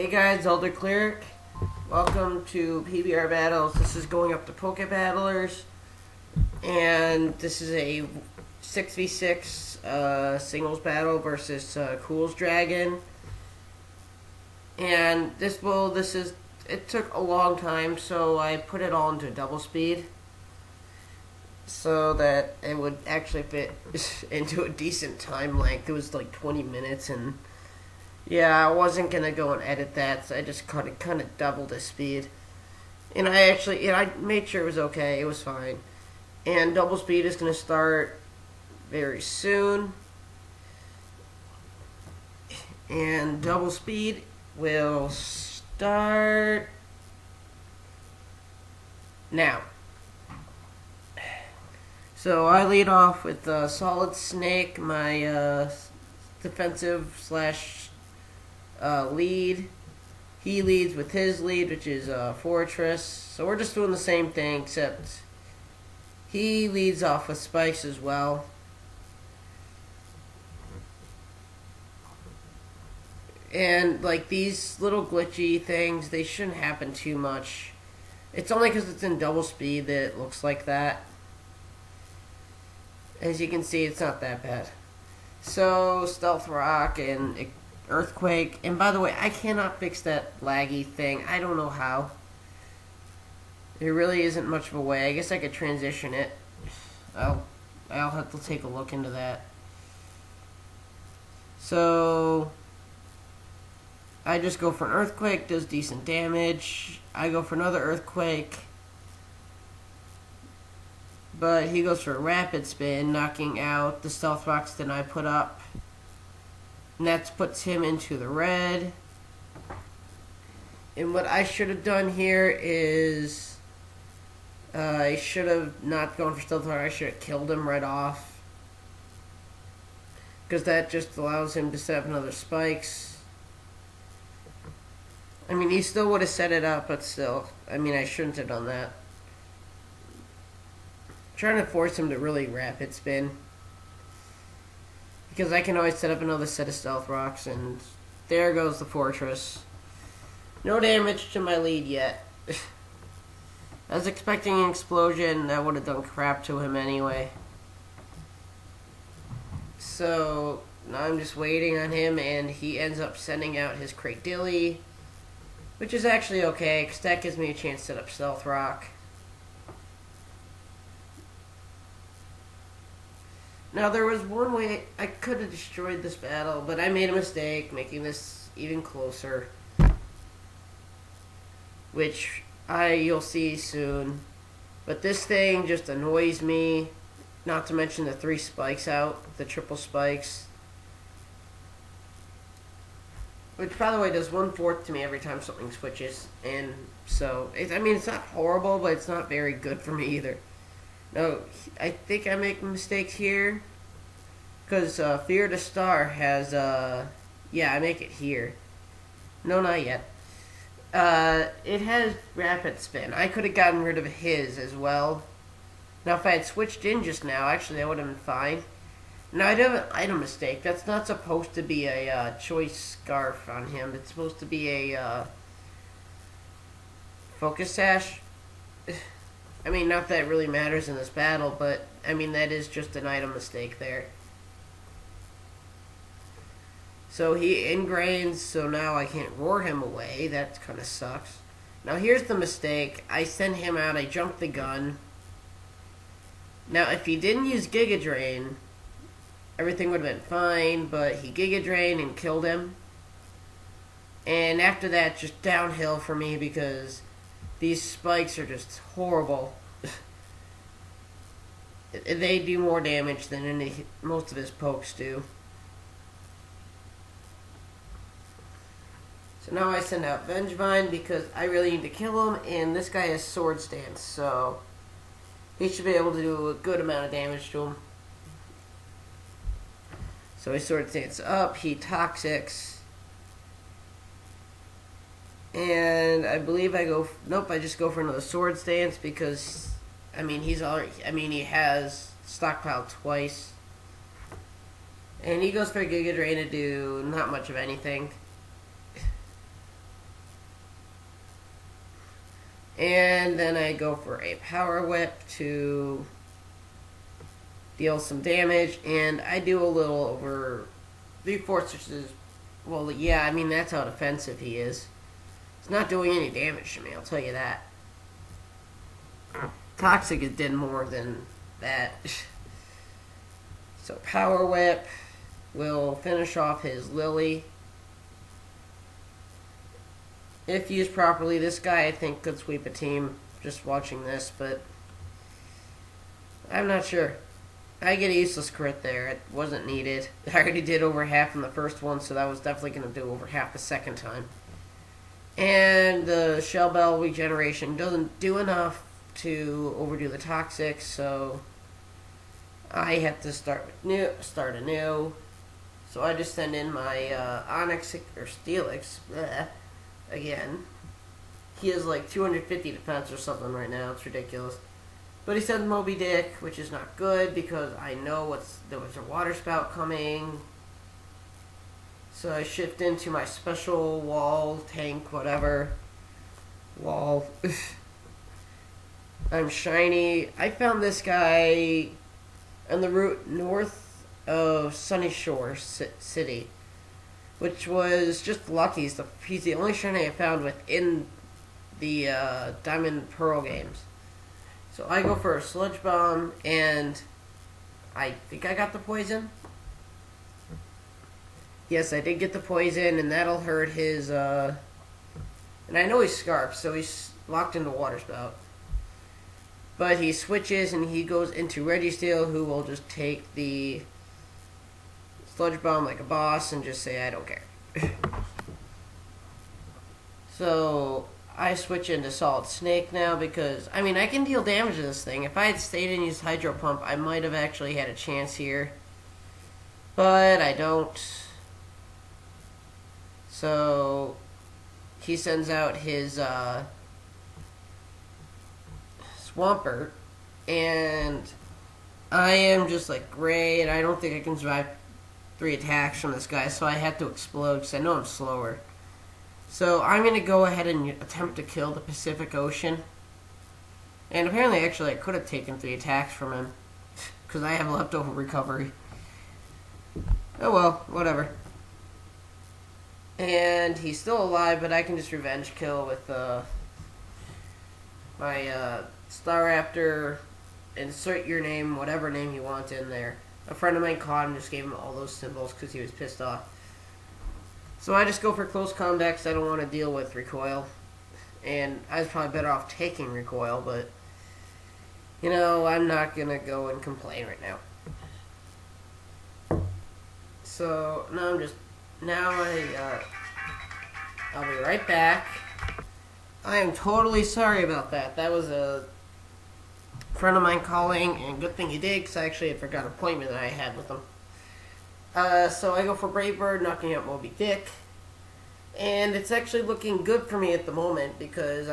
Hey guys, Elder Cleric. Welcome to PBR Battles. This is going up to Poke Battlers. And this is a 6v6 singles battle versus Cool's Dragon. And it took a long time, so I put it all into double speed. So that it would actually fit into a decent time length. It was like 20 minutes and... yeah, I wasn't going to go and edit that, so I just kind of doubled the speed. And I made sure it was okay, it was fine. And double speed is going to start very soon. And double speed will start now. So I lead off with Solid Snake, my defensive slash lead. He leads with his lead, which is Fortress. So we're just doing the same thing, except he leads off with spikes as well. And like these little glitchy things, they shouldn't happen too much. It's only because it's in double speed that it looks like that. As you can see, it's not that bad. So Stealth Rock and Earthquake, and by the way, I cannot fix that laggy thing. I don't know how. There really isn't much of a way. I guess I could transition it. I'll have to take a look into that. So I just go for an Earthquake, does decent damage. I go for another Earthquake, but he goes for a Rapid Spin, knocking out the Stealth Rocks that I put up. And that puts him into the red. And what I should have done here is... I should have not gone for Stealth Rock. I should have killed him right off. Because that just allows him to set up another spikes. I mean, he still would have set it up, but still. I mean, I shouldn't have done that. I'm trying to force him to really Rapid Spin. Because I can always set up another set of Stealth Rocks, and there goes the Fortress. No damage to my lead yet. I was expecting an explosion, that would have done crap to him anyway. So, now I'm just waiting on him, and he ends up sending out his cradily, which is actually okay, because that gives me a chance to set up Stealth Rock. Now, there was one way I could have destroyed this battle, but I made a mistake, making this even closer. Which you'll see soon. But this thing just annoys me, not to mention the 3 spikes out, the triple spikes. Which, by the way, does 1/4 to me every time something switches. And so, I mean, it's not horrible, but it's not very good for me either. No, I think I make mistakes here. Because Fear the Star has, yeah, I make it here. No, not yet. It has Rapid Spin. I could have gotten rid of his as well. Now, if I had switched in just now, actually, that would have been fine. Now, I do have an item mistake. That's not supposed to be a choice scarf on him. It's supposed to be a focus sash. I mean, not that it really matters in this battle, but, I mean, that is just an item mistake there. So he ingrains, so now I can't roar him away. That kind of sucks. Now, here's the mistake. I sent him out, I jumped the gun. Now, if he didn't use Giga Drain, everything would have been fine, but he Giga Drained and killed him. And after that, just downhill for me because... these spikes are just horrible. They do more damage than most of his pokes do. So now I send out Vengevine because I really need to kill him, and this guy has Sword Stance, so he should be able to do a good amount of damage to him. So he Sword Stance up, he Toxics. And I believe I go... nope, I just go for another Sword Stance because, I mean, he has stockpiled twice. And he goes for Giga Drain to do not much of anything. And then I go for a power whip to deal some damage, and I do a little over 3/4, which is, well, yeah, I mean, that's how defensive he is. It's not doing any damage to me, I'll tell you that. Toxic did more than that. So power whip will finish off his Lily. If used properly, this guy I think could sweep a team just watching this, but I'm not sure. I get a useless crit there. It wasn't needed. I already did over half in the first one, so that was definitely going to do over half the second time. And the Shell Bell regeneration doesn't do enough to overdo the Toxic, so I have to start anew. So I just send in my Onyx or Steelix again. He has like 250 defense or something right now. It's ridiculous. But he sends Moby Dick, which is not good because I know there was a water spout coming. So I shift into my special wall, tank, whatever. Wall. I'm shiny. I found this guy on the route north of Sunny Shore City, which was just lucky. He's the only shiny I found within the Diamond Pearl games. So I go for a Sludge Bomb, and I think I got the poison. Yes, I did get the poison, and that'll hurt his, and I know he's Scarf, so he's locked into Water Spout. But he switches, and he goes into Registeel, who will just take the Sludge Bomb like a boss, and just say, I don't care. So I switch into Solid Snake now because, I mean, I can deal damage to this thing. If I had stayed and used Hydro Pump, I might have actually had a chance here. But I don't. So he sends out his Swampert, and I am just like, great, I don't think I can survive 3 attacks from this guy, so I have to explode because I know I'm slower. So I'm going to go ahead and attempt to kill the Pacific Ocean. And apparently, actually, I could have taken 3 attacks from him. Because I have leftover recovery. Oh well, whatever. And he's still alive, but I can just revenge kill with my Staraptor. Insert your name, whatever name you want in there. A friend of mine caught him, just gave him all those symbols because he was pissed off. So I just go for close combat because I don't want to deal with recoil. And I was probably better off taking recoil, but, you know, I'm not going to go and complain right now. So, I'll be right back. I am totally sorry about that. That was a friend of mine calling, and good thing he did because I actually had forgot an appointment that I had with him. So I go for Brave Bird, knocking out Moby Dick. And it's actually looking good for me at the moment because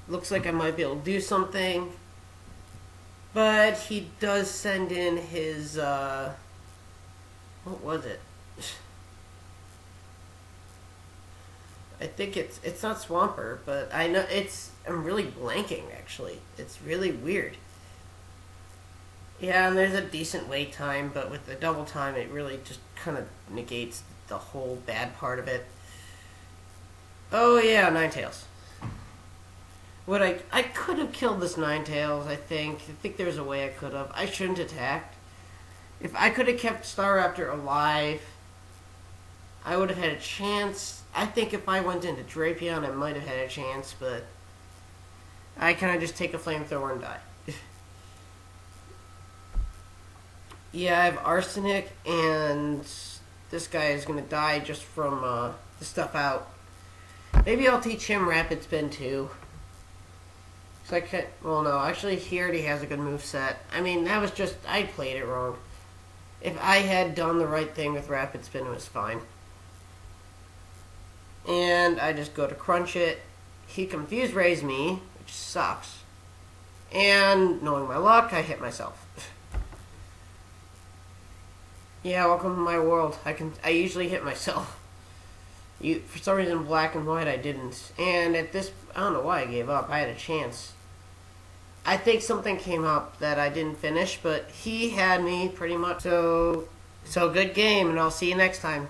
looks like I might be able to do something. But he does send in his, what was it? I think it's not Swampert, but I know I'm really blanking actually. It's really weird. Yeah, and there's a decent wait time, but with the double time, it really just kind of negates the whole bad part of it. Oh yeah, Ninetales. I could have killed this Ninetales, I think. I think there's a way I could have. I shouldn't have attacked. If I could have kept Staraptor alive, I would have had a chance. I think if I went into Drapion, I might have had a chance, but I kind of just take a flamethrower and die. Yeah, I have Arsenic, and this guy is going to die just from the stuff out. Maybe I'll teach him Rapid Spin too. So I can't, well no, actually he already has a good moveset. I mean, that was just, I played it wrong. If I had done the right thing with Rapid Spin, it was fine. And I just go to crunch it. He Confuse Rays me, which sucks. And knowing my luck, I hit myself. Yeah, welcome to my world. I usually hit myself. For some reason, black and white, I didn't. And at this, I don't know why I gave up. I had a chance. I think something came up that I didn't finish, but he had me pretty much. So good game, and I'll see you next time.